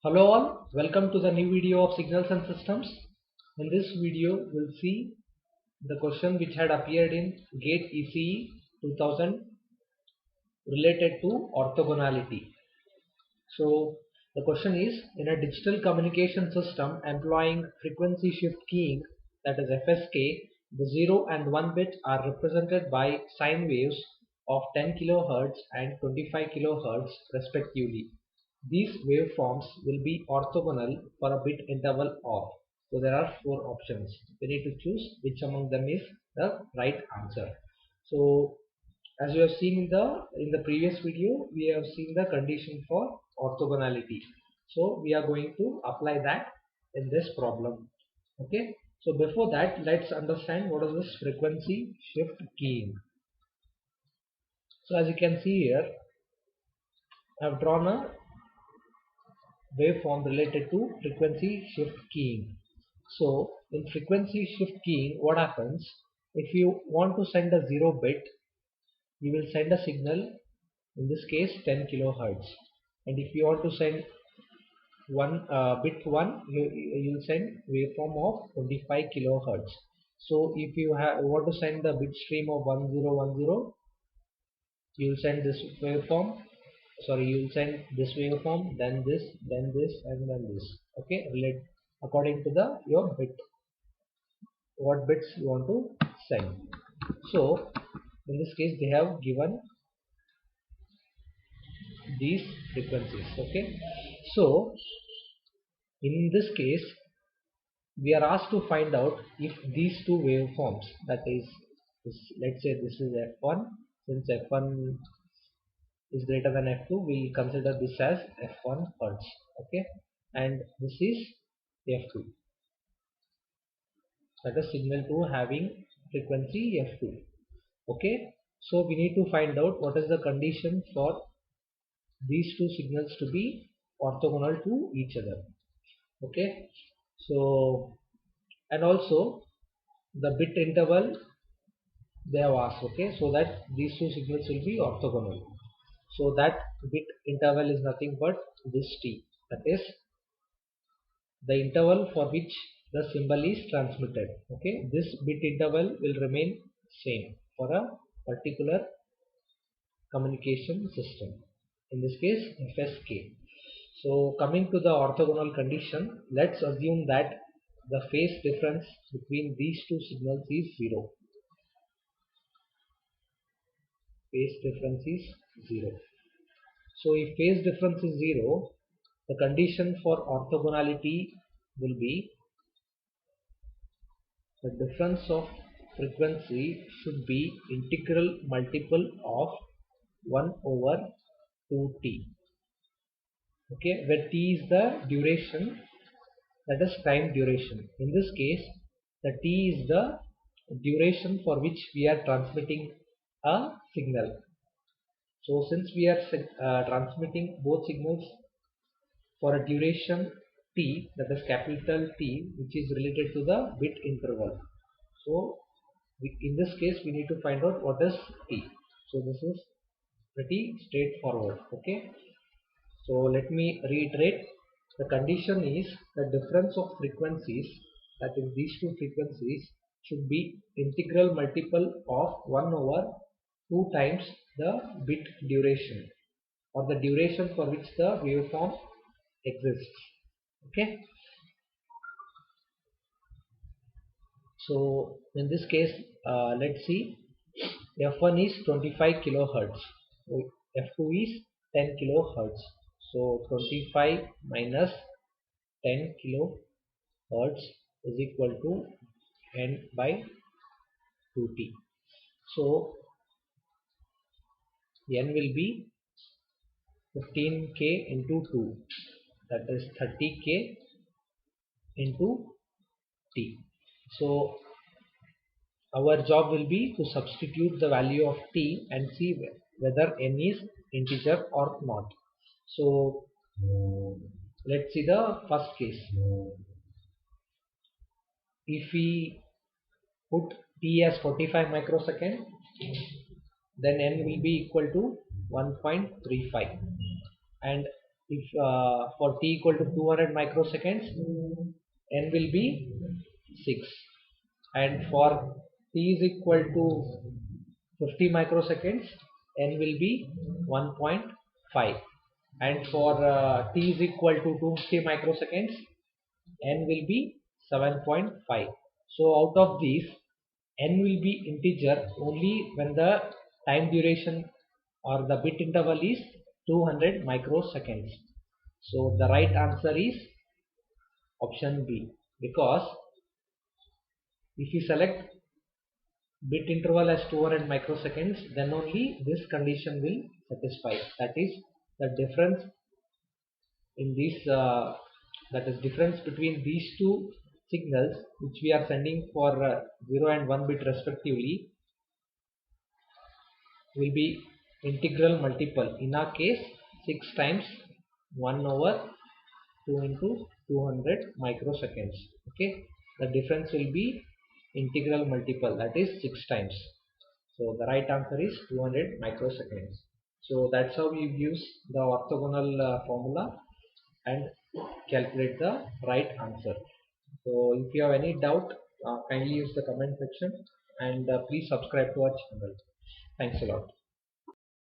Hello all, welcome to the new video of signals and systems. In this video we'll see the question which had appeared in GATE ECE 2000 related to orthogonality. So the question is, in a digital communication system employing frequency shift keying, that is FSK, the 0 and 1 bit are represented by sine waves of 10 kHz and 25 kHz respectively. These waveforms will be orthogonal for a bit interval of. So there are four options. We need to choose which among them is the right answer. So as you have seen in the previous video, we have seen the condition for orthogonality. So we are going to apply that in this problem. Okay. So before that, let's understand what is this frequency shift keying. So as you can see here, I have drawn a waveform related to frequency shift keying. So in frequency shift keying, what happens if you want to send a 0 bit, you will send a signal, in this case 10 kilohertz, and if you want to send bit 1, you will send waveform of 25 kilohertz. So if you want to send the bit stream of 1010, you will send this waveform, sorry, you will send this waveform, then this, and then this. Okay, relate according to the your bit, what bits you want to send. So in this case they have given these frequencies. Okay, so in this case we are asked to find out if these two waveforms, that is this, let's say this is f1, since f1 is greater than f2, we consider this as f1 hertz. Okay, and this is f2, that is signal 2 having frequency f2. Okay, so we need to find out what is the condition for these two signals to be orthogonal to each other. Okay, so and also the bit interval they have asked. Okay, so that these two signals will be orthogonal, so that bit interval is nothing but this t, that is the interval for which the symbol is transmitted. Okay, this bit interval will remain same for a particular communication system, in this case FSK. So coming to the orthogonal condition, let's assume that the phase difference between these two signals is 0. Phase difference is 0. So if phase difference is 0, the condition for orthogonality will be the difference of frequency should be integral multiple of 1 over 2t. Okay, where t is the duration, that is time duration. In this case, the t is the duration for which we are transmitting a signal. So since we are transmitting both signals for a duration t, that is capital T, which is related to the bit interval. So in this case we need to find out what is t. So this is pretty straightforward. Okay, so let me reiterate. The condition is the difference of frequencies, that is these two frequencies, should be integral multiple of 1 over 2 times the bit duration, or the duration for which the waveform exists. Okay, so in this case let's see, f1 is 25 kilohertz, so f2 is 10 kilohertz. So 25 minus 10 kilohertz is equal to n by 2t. So n will be 15k into 2, that is 30k into t. So our job will be to substitute the value of t and see whether n is integer or not. So let's see the first case. If we put t as 45 microsecond, then n will be equal to 1.35, and if for t equal to 200 microseconds, n will be 6, and for t is equal to 50 microseconds, n will be 1.5, and for t is equal to 250 microseconds, n will be 7.5. So out of these, n will be integer only when the time duration or the bit interval is 200 microseconds. So the right answer is option B, because if you select bit interval as 200 microseconds, then only this condition will satisfy. That is the difference in these that is difference between these two signals which we are sending for 0 and 1 bit respectively will be integral multiple. In our case, 6 times 1 over 2 into 200 microseconds. Okay, the difference will be integral multiple, that is 6 times. So the right answer is 200 microseconds. So that's how we use the orthogonal formula and calculate the right answer. So if you have any doubt, kindly use the comment section, and please subscribe to our channel. Thanks a lot.